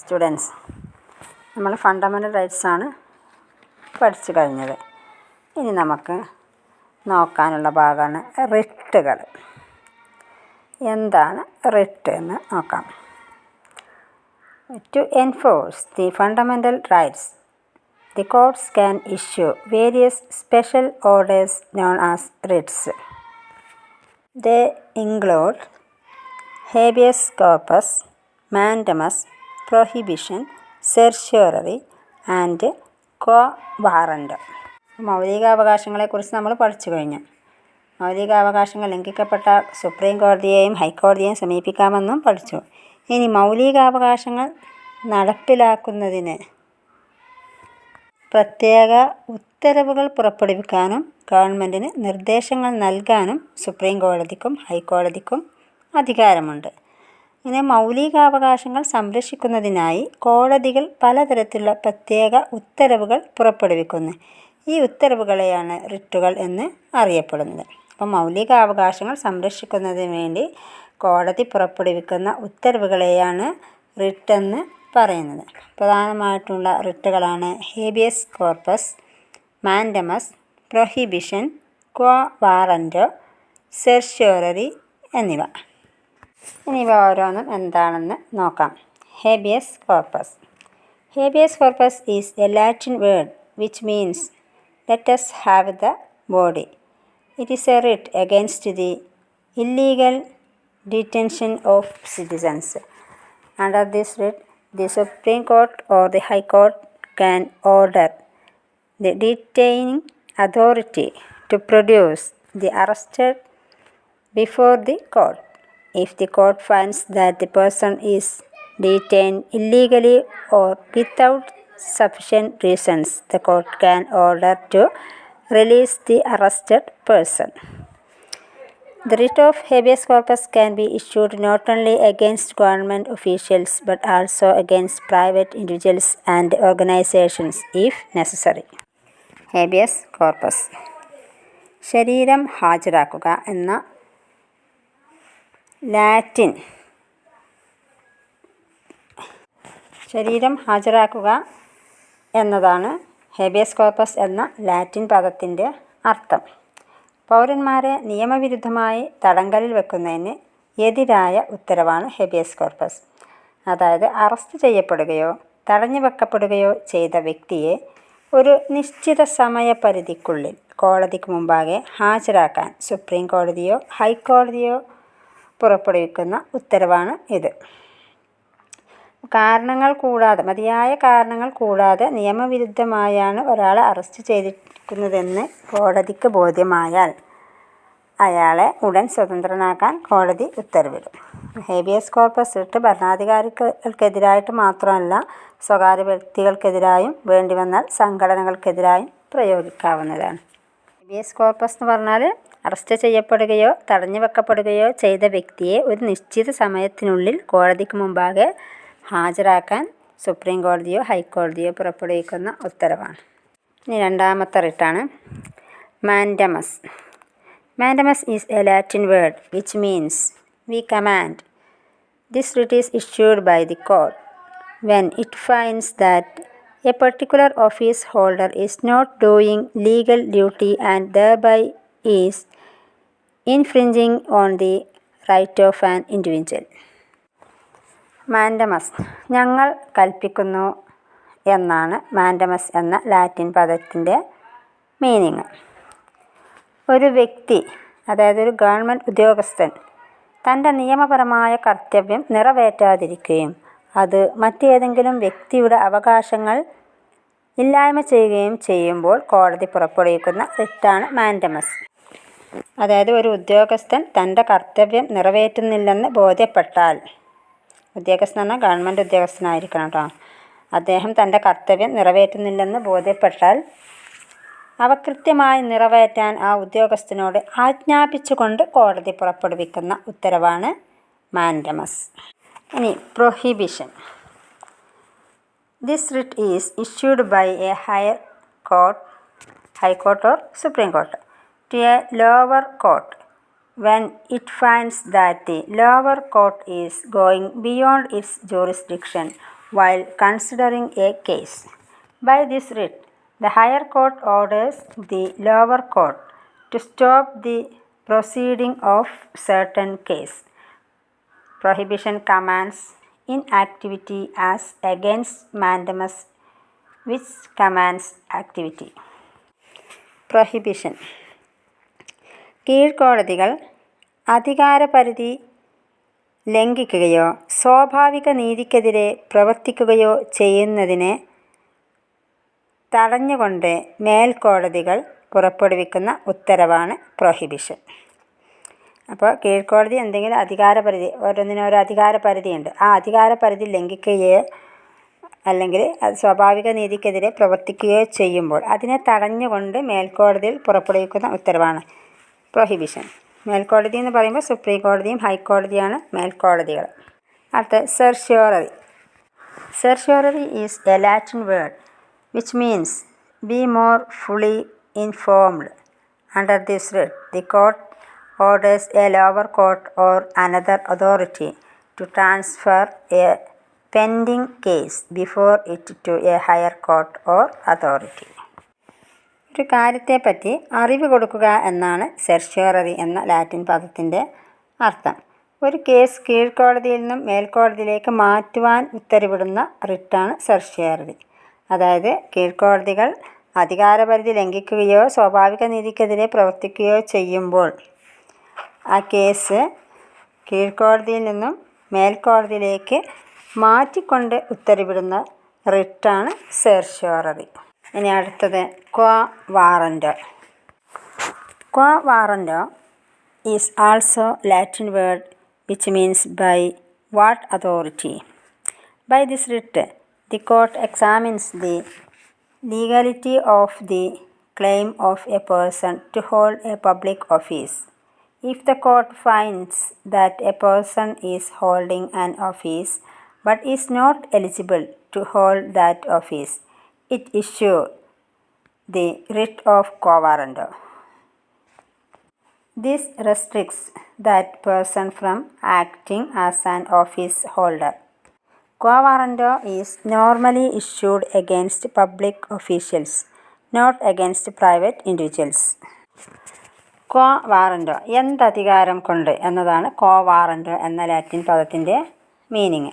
Students, നമ്മൾ fundamental rights ആണ് പഠിച്ചു കഴിഞ്ഞത്. ഇനി നമുക്ക് നോക്കാനുള്ള ഭാഗമാണ് റിട്ടുകൾ. എന്താണ് റിട്ട് എന്ന് നോക്കാം. To enforce the fundamental rights, the courts can issue various special orders known as writs. They include habeas corpus, mandamus, prohibition, certiorari and quo warrant. മൗലികാവകാശങ്ങളെക്കുറിച്ച് നമ്മൾ പഠിച്ചു കഴിഞ്ഞു. മൗലികാവകാശങ്ങൾ ലംഘിക്കപ്പെട്ട സുപ്രീം കോടതിയെയും ഹൈക്കോടതിയെയും സമീപിക്കാമെന്നും പഠിച്ചു. ഇനി മൗലികാവകാശങ്ങൾ നടപ്പിലാക്കുന്നതിന് പ്രത്യേക ഉത്തരവുകൾ പുറപ്പെടുവിക്കാനും ഗവൺമെൻറ്റിന് നിർദ്ദേശങ്ങൾ നൽകാനും സുപ്രീം കോടതിക്കും ഹൈക്കോടതിക്കും അധികാരമുണ്ട്. ഇങ്ങനെ മൗലികാവകാശങ്ങൾ സംരക്ഷിക്കുന്നതിനായി കോടതികൾ പലതരത്തിലുള്ള പ്രത്യേക ഉത്തരവുകൾ പുറപ്പെടുവിക്കുന്നു. ഈ ഉത്തരവുകളെയാണ് റിട്ടുകൾ എന്ന് അറിയപ്പെടുന്നത്. അപ്പം മൗലികാവകാശങ്ങൾ സംരക്ഷിക്കുന്നതിന് വേണ്ടി കോടതി പുറപ്പെടുവിക്കുന്ന ഉത്തരവുകളെയാണ് റിട്ട് എന്ന് പറയുന്നത്. പ്രധാനമായിട്ടുള്ള റിട്ടുകളാണ് habeas corpus, mandamus, prohibition, quo warranto, certiorari എന്നിവ. ഇനി ഇവ ഓരോന്നും എന്താണെന്ന് നോക്കാം. Habeas corpus. Habeas corpus is a Latin word which means let us have the body. It is a writ against the illegal detention of citizens. Under this writ, the Supreme Court or the High Court can order the detaining authority to produce the arrested before the court. If the court finds that the person is detained illegally or without sufficient reasons, the court can order to release the arrested person. The writ of habeas corpus can be issued not only against government officials but also against private individuals and organizations if necessary. Habeas corpus. ശരീരം ഹാജരാക്കുക എന്ന Latin ശരീരം ഹാജരാക്കുക എന്നതാണ് habeas corpus എന്ന ലാറ്റിൻ പദത്തിൻ്റെ അർത്ഥം. പൗരന്മാരെ നിയമവിരുദ്ധമായി തടങ്കലിൽ വെക്കുന്നതിന് എതിരായ ഉത്തരവാണ് ഹേബിയസ് കോർപ്പസ്. അതായത് അറസ്റ്റ് ചെയ്യപ്പെടുകയോ തടഞ്ഞു വെക്കപ്പെടുകയോ ചെയ്ത വ്യക്തിയെ ഒരു നിശ്ചിത സമയപരിധിക്കുള്ളിൽ കോടതിക്ക് മുമ്പാകെ ഹാജരാക്കാൻ സുപ്രീം കോടതിയോ ഹൈക്കോടതിയോ പുറപ്പെടുവിക്കുന്ന ഉത്തരവാണ് ഇത്. മതിയായ കാരണങ്ങൾ കൂടാതെ നിയമവിരുദ്ധമായാണ് ഒരാളെ അറസ്റ്റ് ചെയ്തിരിക്കുന്നതെന്ന് കോടതിക്ക് ബോധ്യമായാൽ അയാളെ ഉടൻ സ്വതന്ത്രനാക്കാൻ കോടതി ഉത്തരവിടും. ഹേബിയസ് കോർപ്പസ് റിട്ട് ഭരണാധികാരികൾക്കെതിരായിട്ട് മാത്രമല്ല, സ്വകാര്യ വ്യക്തികൾക്കെതിരായും വേണ്ടിവന്നാൽ സംഘടനകൾക്കെതിരായും പ്രയോഗിക്കാവുന്നതാണ്. ഹേബിയസ് കോർപ്പസ് എന്ന് പറഞ്ഞാൽ അറസ്റ്റ് ചെയ്യപ്പെടുകയോ തടഞ്ഞു വെക്കപ്പെടുകയോ ചെയ്ത വ്യക്തിയെ ഒരു നിശ്ചിത സമയത്തിനുള്ളിൽ കോടതിക്ക് മുമ്പാകെ ഹാജരാക്കാൻ സുപ്രീം കോടതിയോ ഹൈക്കോടതിയോ പുറപ്പെടുവിക്കുന്ന ഉത്തരവാണ്. ഇനി രണ്ടാമത്തെ റിട്ടാണ് mandamus. Mandamus is a Latin word which means we command. This writ is issued by the court when it finds that a particular office holder is not doing legal duty and thereby is infringing on the right of an individual. Mandamus, ഞങ്ങൾ കൽപ്പിക്കുന്നു എന്നാണ് mandamus എന്ന ലാറ്റിൻ പദത്തിൻ്റെ meaning. ഒരു വ്യക്തി, അതായത് ഒരു ഗവൺമെൻറ് ഉദ്യോഗസ്ഥൻ, തൻ്റെ നിയമപരമായ കർത്തവ്യം നിറവേറ്റാതിരിക്കുകയും അത് മറ്റേതെങ്കിലും വ്യക്തിയുടെ അവകാശങ്ങൾ ഇല്ലായ്മ ചെയ്യുകയും ചെയ്യുമ്പോൾ കോടതി പുറപ്പെടുവിക്കുന്ന റിട്ടാണ് മാൻഡമസ്. അതായത് ഒരു ഉദ്യോഗസ്ഥൻ തൻ്റെ കർത്തവ്യം നിറവേറ്റുന്നില്ലെന്ന് ബോധ്യപ്പെട്ടാൽ, ഉദ്യോഗസ്ഥൻ എന്നാൽ ഗവൺമെൻറ് ഉദ്യോഗസ്ഥനായിരിക്കണം കേട്ടോ, അദ്ദേഹം തൻ്റെ കർത്തവ്യം നിറവേറ്റുന്നില്ലെന്ന് ബോധ്യപ്പെട്ടാൽ അവ കൃത്യമായി നിറവേറ്റാൻ ആ ഉദ്യോഗസ്ഥനോട് ആജ്ഞാപിച്ചുകൊണ്ട് കോടതി പുറപ്പെടുവിക്കുന്ന ഉത്തരവാണ് മാൻഡമസ്. ഇനി prohibition. This writ is issued by a high court or supreme court to a lower court when it finds that the lower court is going beyond its jurisdiction while considering a case. By this writ, the higher court orders the lower court to stop the proceeding of certain case. Prohibition commands inactivity as against mandamus, which commands activity. Prohibition. കീഴ്ക്കോടതികൾ അധികാരപരിധി ലംഘിക്കുകയോ സ്വാഭാവിക നീതിക്കെതിരെ പ്രവർത്തിക്കുകയോ ചെയ്യുന്നതിനെ തടഞ്ഞുകൊണ്ട് മേൽക്കോടതികൾ പുറപ്പെടുവിക്കുന്ന ഉത്തരവാണ് prohibition. അപ്പോൾ കീഴ്ക്കോടതി എന്തെങ്കിലും അധികാരപരിധി, ഓരോന്നിനോരോ അധികാരപരിധിയുണ്ട്, ആ അധികാരപരിധി ലംഘിക്കുകയോ അല്ലെങ്കിൽ അത് സ്വാഭാവിക നീതിക്കെതിരെ പ്രവർത്തിക്കുകയോ ചെയ്യുമ്പോൾ അതിനെ തടഞ്ഞുകൊണ്ട് മേൽക്കോടതിയിൽ പുറപ്പെടുവിക്കുന്ന ഉത്തരവാണ് പ്രൊഹിബിഷൻ. മേൽക്കോടതി എന്ന് പറയുമ്പോൾ സുപ്രീം കോടതിയും ഹൈക്കോടതിയാണ് മേൽക്കോടതികൾ. അടുത്ത certiorari. Certiorari is a Latin word which means be more fully informed. Under this writ, the court orders a lower court or another authority to transfer a pending case before it to a higher court or authority. ഒരു കാര്യത്തെപ്പറ്റി അറിവ് കൊടുക്കുക എന്നാണ് certiorari എന്ന ലാറ്റിൻ പദത്തിൻ്റെ അർത്ഥം. ഒരു case കീഴ്ക്കോടതിയിൽ നിന്നും മേൽക്കോടതിയിലേക്ക് മാറ്റുവാൻ ഉത്തരവിടുന്ന റിട്ടാണ് സെർഷ്യോററി. അതായത് കീഴ്ക്കോടതികൾ അധികാരപരിധി ലംഘിക്കുകയോ സ്വാഭാവിക നീതിക്കെതിരെ പ്രവർത്തിക്കുകയോ ചെയ്യുമ്പോൾ ആ കേസ് കീഴ്ക്കോടതിയിൽ നിന്നും മേൽക്കോടതിയിലേക്ക് മാറ്റിക്കൊണ്ട് ഉത്തരവിടുന്ന റിട്ടാണ് സെർഷ്യോററി. ഇനി അടുത്തത് quo warranto. Quo warranto is also Latin word which means by what authority. By this writ, the court examines the legality of the claim of a person to hold a public office. If the court finds that a person is holding an office but is not eligible to hold that office, it issues the writ of quo warranto. This restricts that person from acting as an office holder. Quo warranto is normally issued against public officials, not against private individuals. Quo warranto, എന്തധികാരം കൊണ്ട് എന്നതാണ് quo warranto എന്ന ലാറ്റിൻ പദത്തിൻ്റെ meaning.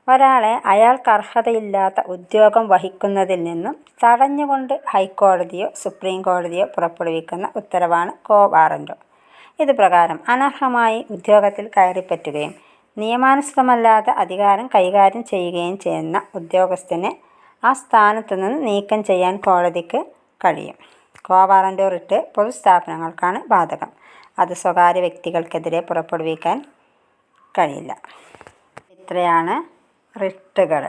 ഒരാളെ അയാൾക്ക് അർഹതയില്ലാത്ത ഉദ്യോഗം വഹിക്കുന്നതിൽ നിന്നും തടഞ്ഞുകൊണ്ട് ഹൈക്കോടതിയോ സുപ്രീം കോടതിയോ പുറപ്പെടുവിക്കുന്ന ഉത്തരവാണ് ക്വോ വാറൻറ്റോ. ഇത് പ്രകാരം അനർഹമായി ഉദ്യോഗത്തിൽ കയറിപ്പറ്റുകയും നിയമാനുസൃതമല്ലാത്ത അധികാരം കൈകാര്യം ചെയ്യുകയും ചെയ്യുന്ന ഉദ്യോഗസ്ഥനെ ആ സ്ഥാനത്തു നിന്ന് നീക്കം ചെയ്യാൻ കോടതിക്ക് കഴിയും. ക്വോ വാറൻറ്റോ റിട്ട് പൊതുസ്ഥാപനങ്ങൾക്കാണ് ബാധകം. അത് സ്വകാര്യ വ്യക്തികൾക്കെതിരെ പുറപ്പെടുവിക്കാൻ കഴിയില്ല. ഇത്രയാണ് റിട്ടുകൾ.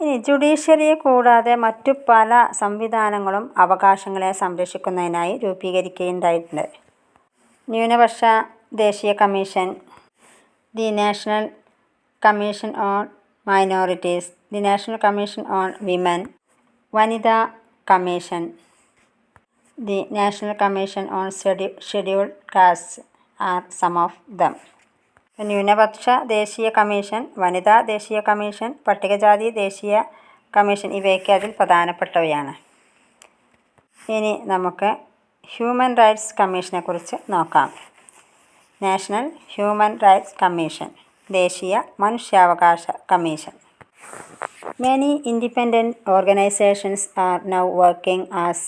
ഇനി ജുഡീഷ്യറിയെ കൂടാതെ മറ്റു പല സംവിധാനങ്ങളും അവകാശങ്ങളെ സംരക്ഷിക്കുന്നതിനായി രൂപീകരിക്കുകയുണ്ടായിട്ടുണ്ട്. ന്യൂനപക്ഷ ദേശീയ commission, the national commission on minorities, the national commission on women, വനിതാ commission, the national commission on scheduled caste are some of them. ന്യൂനപക്ഷ ദേശീയ കമ്മീഷൻ, വനിതാ ദേശീയ കമ്മീഷൻ, പട്ടികജാതി ദേശീയ കമ്മീഷൻ ഇവയൊക്കെ അതിൽ പ്രധാനപ്പെട്ടവയാണ്. ഇനി നമുക്ക് ഹ്യൂമൻ റൈറ്റ്സ് കമ്മീഷനെ കുറിച്ച് നോക്കാം. നാഷണൽ ഹ്യൂമൻ റൈറ്റ്സ് കമ്മീഷൻ, ദേശീയ മനുഷ്യാവകാശ commission. Many independent organizations are now working as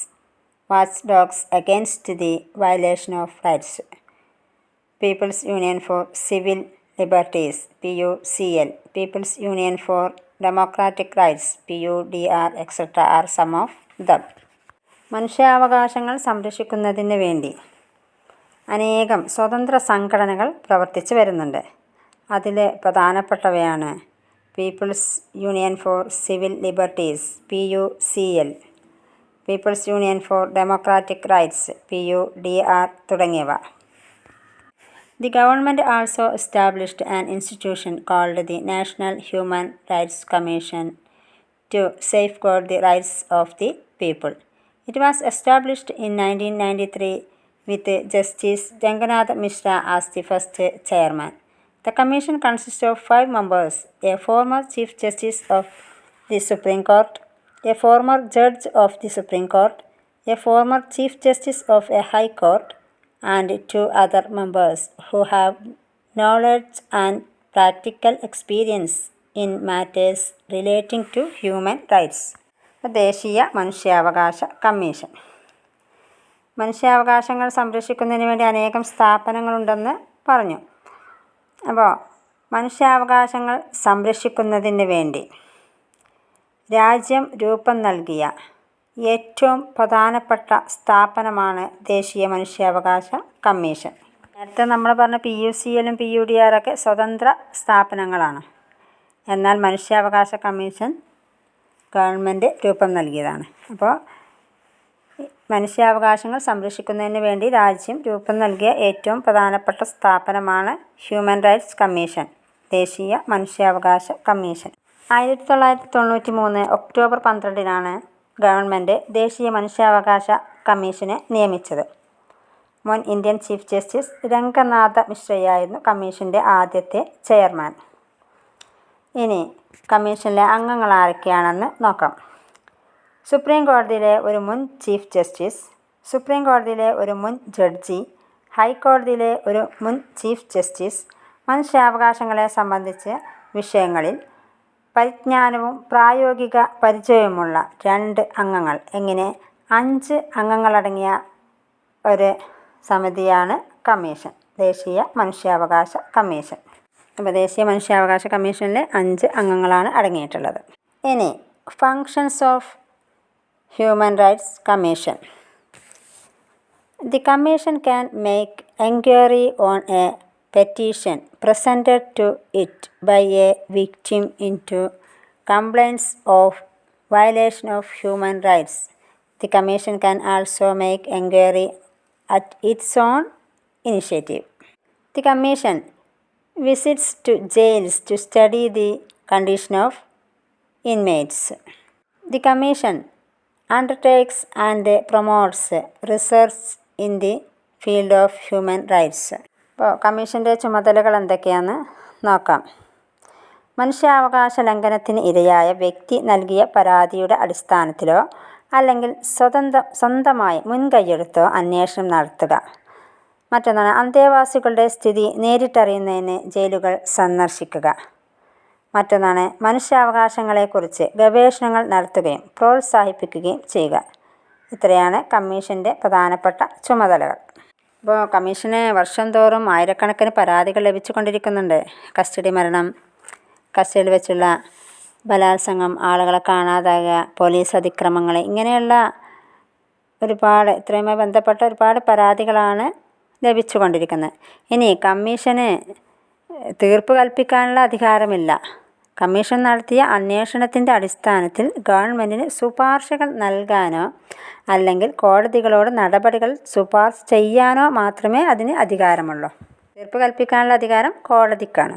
watchdogs against the violation of rights. People's Union for Civil Liberties (PUCL), People's Union for Democratic Rights (PUDR), etc. are some of them. മനുഷ്യാവകാശങ്ങൾ സംരക്ഷിക്കുന്നതിന് വേണ്ടി അനേകം സ്വതന്ത്ര സംഘടനകൾ പ്രവർത്തിച്ചു വരുന്നുണ്ട്. അതിൽ പ്രധാനപ്പെട്ടവയാണ് people's union for civil liberties (PUCL), people's union for democratic rights (PUDR) തുടങ്ങിയവ. The government also established an institution called the national human rights commission to safeguard the rights of the people. It was established in 1993 with Justice Ranganath Mishra as the first chairman. The commission consists of 5 members: a former Chief Justice of the Supreme Court, a former Judge of the Supreme Court, a former Chief Justice of a High Court, and 2 other members who have knowledge and practical experience in matters relating to human rights. ദേശീയ മനുഷ്യാവകാശ commission. മനുഷ്യാവകാശങ്ങൾ സംരക്ഷിക്കുന്നതിന് വേണ്ടി അനേകം സ്ഥാപനങ്ങളുണ്ടെന്ന് പറഞ്ഞു. അപ്പോൾ മനുഷ്യാവകാശങ്ങൾ സംരക്ഷിക്കുന്നതിന് വേണ്ടി രാജ്യം രൂപം നൽകിയ ഏറ്റവും പ്രധാനപ്പെട്ട സ്ഥാപനമാണ് ദേശീയ മനുഷ്യാവകാശ കമ്മീഷൻ. നേരത്തെ നമ്മൾ പറഞ്ഞ PUCL PUDR ഒക്കെ സ്വതന്ത്ര സ്ഥാപനങ്ങളാണ്. എന്നാൽ മനുഷ്യാവകാശ കമ്മീഷൻ ഗവൺമെൻറ് രൂപം നൽകിയതാണ്. അപ്പോൾ മനുഷ്യാവകാശങ്ങൾ സംരക്ഷിക്കുന്നതിന് വേണ്ടി രാജ്യം രൂപം നൽകിയ ഏറ്റവും പ്രധാനപ്പെട്ട സ്ഥാപനമാണ് ഹ്യൂമൻ റൈറ്റ്സ് കമ്മീഷൻ, ദേശീയ മനുഷ്യാവകാശ കമ്മീഷൻ. 1993 ഒക്ടോബർ 12 ഗവൺമെൻറ് ദേശീയ മനുഷ്യാവകാശ കമ്മീഷനെ നിയമിച്ചത്. മുൻ ഇന്ത്യൻ ചീഫ് ജസ്റ്റിസ് രംഗനാഥ മിശ്രയായിരുന്നു കമ്മീഷൻ്റെ ആദ്യത്തെ ചെയർമാൻ. ഇനി കമ്മീഷനിലെ അംഗങ്ങൾ ആരൊക്കെയാണെന്ന് നോക്കാം. സുപ്രീം കോടതിയിലെ ഒരു മുൻ ചീഫ് ജസ്റ്റിസ്, സുപ്രീം കോടതിയിലെ ഒരു മുൻ ജഡ്ജി, ഹൈക്കോടതിയിലെ ഒരു മുൻ ചീഫ് ജസ്റ്റിസ്, മനുഷ്യാവകാശങ്ങളെ സംബന്ധിച്ച വിഷയങ്ങളിൽ പരിജ്ഞാനവും പ്രായോഗിക പരിചയവുമുള്ള 2 അംഗങ്ങൾ, എങ്ങനെ 5 അംഗങ്ങളടങ്ങിയ ഒരു സമിതിയാണ് കമ്മീഷൻ, ദേശീയ മനുഷ്യാവകാശ കമ്മീഷൻ. അപ്പോൾ ദേശീയ മനുഷ്യാവകാശ കമ്മീഷനിൽ 5 അംഗങ്ങളാണ് അടങ്ങിയിട്ടുള്ളത്. ഇനി functions of human rights commission. The commission can make enquiry on A petition presented to it by a victim into complaints of violation of human rights. The Commission can also make inquiry at its own initiative. The Commission visits to jails to study the condition of inmates. The Commission undertakes and promotes research in the field of human rights. അപ്പോൾ കമ്മീഷൻ്റെ ചുമതലകൾ എന്തൊക്കെയാണെന്ന് നോക്കാം. മനുഷ്യാവകാശ ലംഘനത്തിന് ഇരയായ വ്യക്തി നൽകിയ പരാതിയുടെ അടിസ്ഥാനത്തിലോ അല്ലെങ്കിൽ സ്വന്തമായി മുൻകൈയെടുത്തോ അന്വേഷണം നടത്തുക. മറ്റൊന്നാണ് അന്തേവാസികളുടെ സ്ഥിതി നേരിട്ടറിയുന്നതിന് ജയിലുകൾ സന്ദർശിക്കുക. മറ്റൊന്നാണ് മനുഷ്യാവകാശങ്ങളെക്കുറിച്ച് ഗവേഷണങ്ങൾ നടത്തുകയും പ്രോത്സാഹിപ്പിക്കുകയും ചെയ്യുക. ഇത്രയാണ് കമ്മീഷൻ്റെ പ്രധാനപ്പെട്ട ചുമതലകൾ. ഇപ്പോൾ കമ്മീഷന് വർഷം തോറും ആയിരക്കണക്കിന് പരാതികൾ ലഭിച്ചുകൊണ്ടിരിക്കുന്നുണ്ട്. കസ്റ്റഡി മരണം, കസ്റ്റഡിയിൽ വെച്ചുള്ള ബലാത്സംഗം, ആളുകളെ കാണാതാകുക, പോലീസ് അതിക്രമങ്ങൾ, ഇങ്ങനെയുള്ള ഇത്രയുമായി ബന്ധപ്പെട്ട ഒരുപാട് പരാതികളാണ് ലഭിച്ചുകൊണ്ടിരിക്കുന്നത്. ഇനി കമ്മീഷന് തീർപ്പ് കൽപ്പിക്കാനുള്ള അധികാരമില്ല. കമ്മീഷൻ നടത്തിയ അന്വേഷണത്തിൻ്റെ അടിസ്ഥാനത്തിൽ ഗവൺമെൻറ്റിന് ശുപാർശകൾ നൽകാനോ അല്ലെങ്കിൽ കോടതികളോട് നടപടികൾ ശുപാർശ ചെയ്യാനോ മാത്രമേ അതിന് അധികാരമുള്ളൂ. തീർപ്പ് കൽപ്പിക്കാനുള്ള അധികാരം കോടതിക്കാണ്.